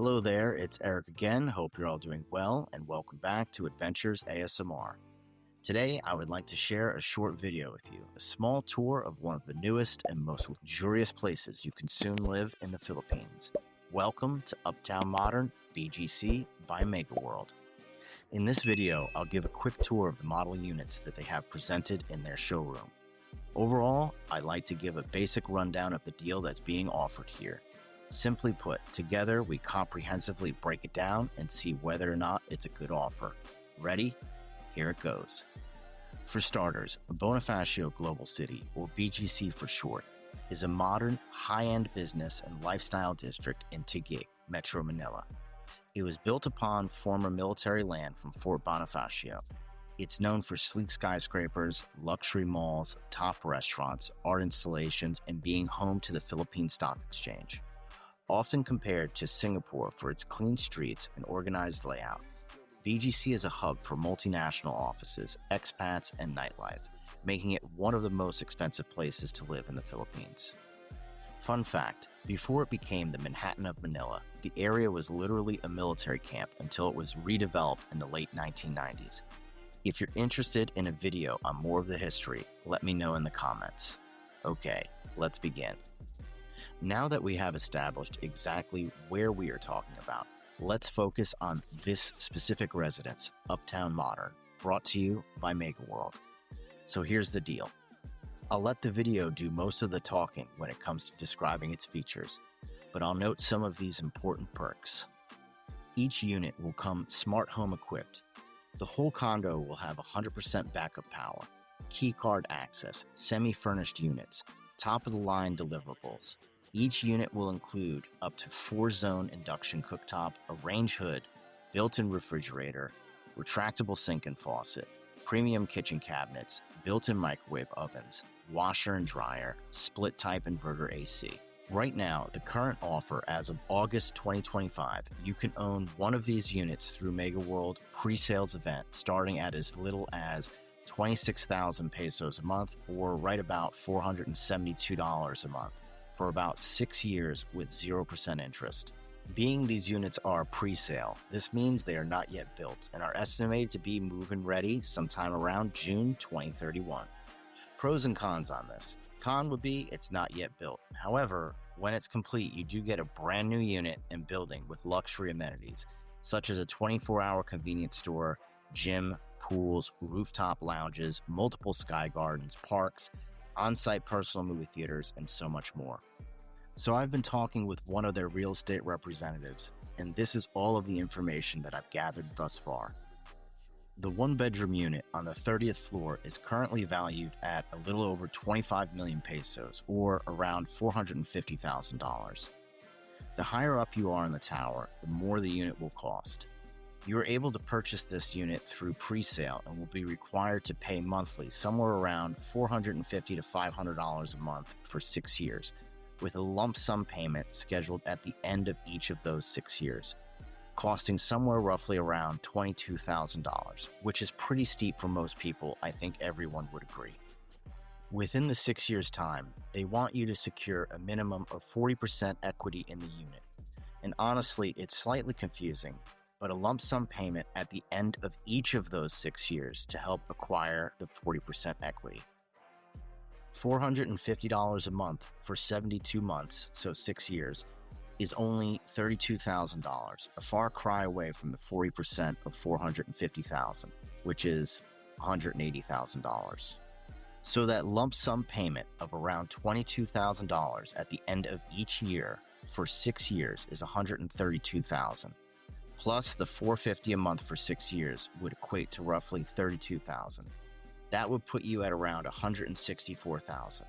Hello there, it's Eric again. Hope you're all doing well, and welcome back to Adventures ASMR. Today, I would like to share a short video with you, a small tour of one of the newest and most luxurious places you can soon live in the Philippines. Welcome to Uptown Modern BGC by MegaWorld. In this video, I'll give a quick tour of the model units that they have presented in their showroom. Overall, I'd like to give a basic rundown of the deal that's being offered here. Simply put, together we comprehensively break it down and see whether or not it's a good offer. Ready? Here it goes. For starters, Bonifacio Global City, or BGC for short, is a modern, high-end business and lifestyle district in Taguig, Metro Manila. It was built upon former military land from Fort Bonifacio. It's known for sleek skyscrapers, luxury malls, top restaurants, art installations, and being home to the Philippine Stock Exchange. Often compared to Singapore for its clean streets and organized layout, BGC is a hub for multinational offices, expats, and nightlife, making it one of the most expensive places to live in the Philippines. Fun fact, before it became the Manhattan of Manila, the area was literally a military camp until it was redeveloped in the late 1990s. If you're interested in a video on more of the history, let me know in the comments. Okay, let's begin. Now that we have established exactly where we are talking about, let's focus on this specific residence, Uptown Modern, brought to you by MegaWorld. So here's the deal. I'll let the video do most of the talking when it comes to describing its features, but I'll note some of these important perks. Each unit will come smart home equipped. The whole condo will have 100% backup power, key card access, semi-furnished units, top-of-the-line deliverables. Each unit will include up to 4-zone induction cooktop, a range hood, built-in refrigerator, retractable sink and faucet, premium kitchen cabinets, built-in microwave ovens, washer and dryer, split-type inverter AC. Right now, the current offer as of August 2025, you can own one of these units through MegaWorld pre-sales event starting at as little as 26,000 pesos a month or right about $472 a month. For about 6 years with 0% interest. Being these units are pre-sale, this means they are not yet built and are estimated to be move-in ready sometime around June 2031. Pros and cons on this. Con would be it's not yet built. However, when it's complete, you do get a brand new unit and building with luxury amenities, such as a 24-hour convenience store, gym, pools, rooftop lounges, multiple sky gardens, parks, on-site personal movie theaters, and so much more. So I've been talking with one of their real estate representatives, and this is all of the information that I've gathered thus far. The one-bedroom unit on the 30th floor is currently valued at a little over 25 million pesos, or around $450,000. The higher up you are in the tower, the more the unit will cost. You are able to purchase this unit through pre-sale and will be required to pay monthly somewhere around $450 to $500 a month for 6 years, with a lump sum payment scheduled at the end of each of those 6 years, costing somewhere roughly around $22,000, which is pretty steep for most people. I think everyone would agree. Within the 6 years' time, they want you to secure a minimum of 40% equity in the unit. And honestly, it's slightly confusing, but a lump sum payment at the end of each of those 6 years to help acquire the 40% equity. $450 a month for 72 months, so 6 years, is only $32,000, a far cry away from the 40% of $450,000, which is $180,000. So that lump sum payment of around $22,000 at the end of each year for 6 years is $132,000. Plus the $450 a month for 6 years would equate to roughly $32,000. That would put you at around $164,000.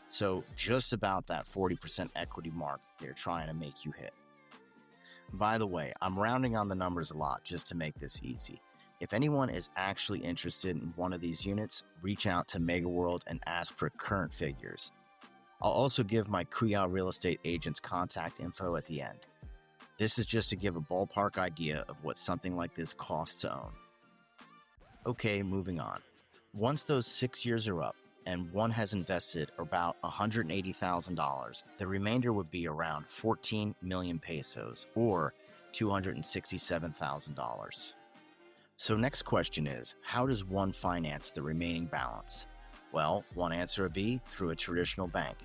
So just about that 40% equity mark they're trying to make you hit. By the way, I'm rounding on the numbers a lot just to make this easy. If anyone is actually interested in one of these units, reach out to MegaWorld and ask for current figures. I'll also give my Kuya real estate agent's contact info at the end. This is just to give a ballpark idea of what something like this costs to own. Okay, moving on. Once those 6 years are up, and one has invested about $180,000, the remainder would be around 14 million pesos, or $267,000. So next question is, how does one finance the remaining balance? Well, one answer would be through a traditional bank.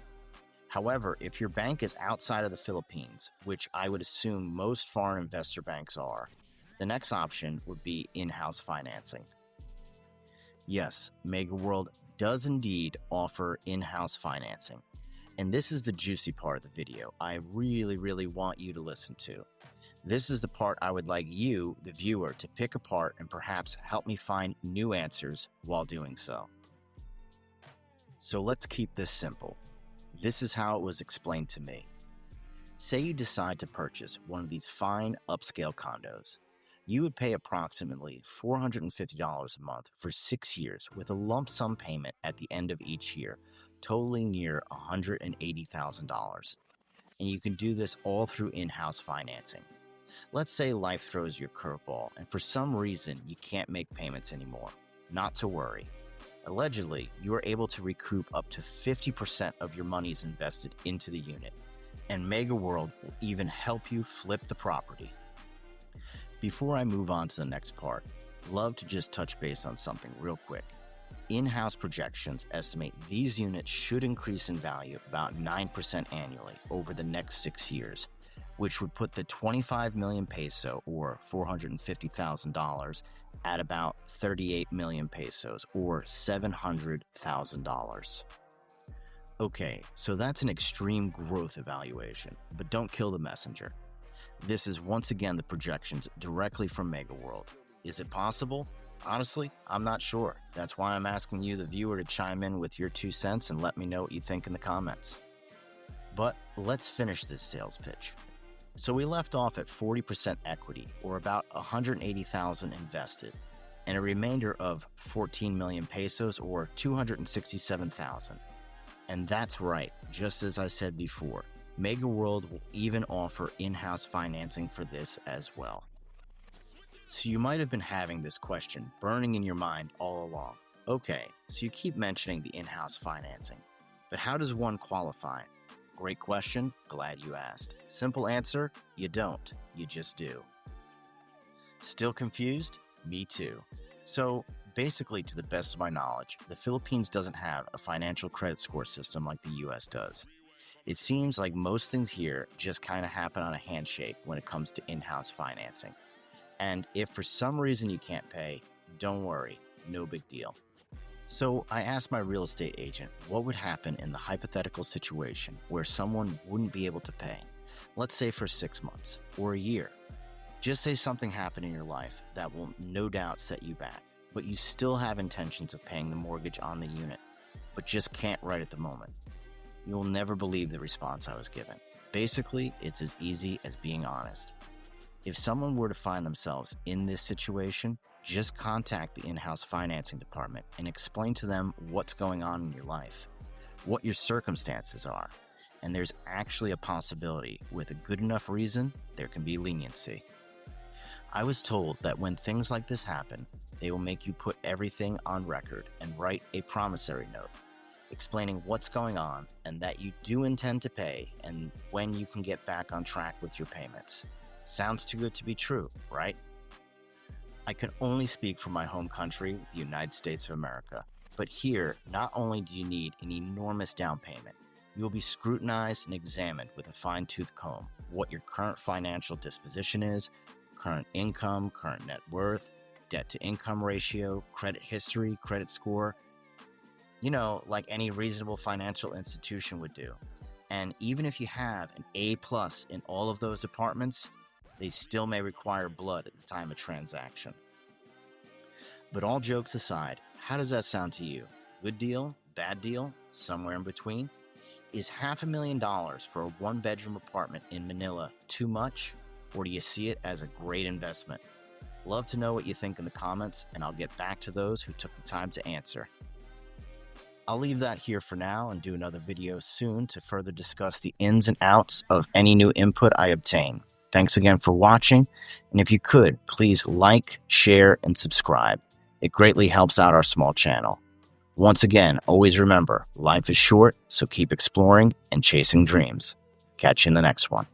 However, if your bank is outside of the Philippines, which I would assume most foreign investor banks are, the next option would be in-house financing. Yes, MegaWorld does indeed offer in-house financing. And this is the juicy part of the video I really want you to listen to. This is the part I would like you, the viewer, to pick apart and perhaps help me find new answers while doing so. So let's keep this simple. This is how it was explained to me. Say you decide to purchase one of these fine upscale condos. You would pay approximately $450 a month for 6 years with a lump sum payment at the end of each year, totaling near $180,000. And you can do this all through in-house financing. Let's say life throws you a curveball and for some reason you can't make payments anymore. Not to worry. Allegedly, you are able to recoup up to 50% of your monies invested into the unit, and MegaWorld will even help you flip the property. Before I move on to the next part, I'd love to just touch base on something real quick. In-house projections estimate these units should increase in value about 9% annually over the next 6 years, which would put the 25 million peso or $450,000 at about 38 million pesos or $700,000. Okay, so that's an extreme growth evaluation, but don't kill the messenger. This is once again the projections directly from MegaWorld. Is it possible? Honestly, I'm not sure. That's why I'm asking you, the viewer, to chime in with your 2 cents and let me know what you think in the comments. But let's finish this sales pitch. So we left off at 40% equity, or about $180,000 invested, and a remainder of 14 million pesos, or $267,000. And that's right, just as I said before, MegaWorld will even offer in-house financing for this as well. So you might have been having this question burning in your mind all along. Okay, so you keep mentioning the in-house financing, but how does one qualify? Great question, glad you asked. Simple answer, you don't, you just do. Still confused? Me too. So basically, to the best of my knowledge, the Philippines doesn't have a financial credit score system like the US does. It seems like most things here just kind of happen on a handshake when it comes to in-house financing. And if for some reason you can't pay, don't worry, no big deal. So I asked my real estate agent what would happen in the hypothetical situation where someone wouldn't be able to pay, let's say for 6 months or a year. Just say something happened in your life that will no doubt set you back, but you still have intentions of paying the mortgage on the unit, but just can't right at the moment. You'll never believe the response I was given. Basically, it's as easy as being honest. If someone were to find themselves in this situation, just contact the in-house financing department and explain to them what's going on in your life, what your circumstances are, and there's actually a possibility with a good enough reason, there can be leniency. I was told that when things like this happen, they will make you put everything on record and write a promissory note, explaining what's going on and that you do intend to pay and when you can get back on track with your payments. Sounds too good to be true, right? I can only speak for my home country, the United States of America, but here, not only do you need an enormous down payment, you will be scrutinized and examined with a fine-tooth comb what your current financial disposition is, current income, current net worth, debt-to-income ratio, credit history, credit score, like any reasonable financial institution would do. And even if you have an A+ in all of those departments, they still may require blood at the time of transaction. But all jokes aside, how does that sound to you? Good deal? Bad deal? Somewhere in between? Is $500,000 for a 1-bedroom apartment in Manila too much? Or do you see it as a great investment? Love to know what you think in the comments, and I'll get back to those who took the time to answer. I'll leave that here for now and do another video soon to further discuss the ins and outs of any new input I obtain. Thanks again for watching, and if you could, please like, share, and subscribe. It greatly helps out our small channel. Once again, always remember, life is short, so keep exploring and chasing dreams. Catch you in the next one.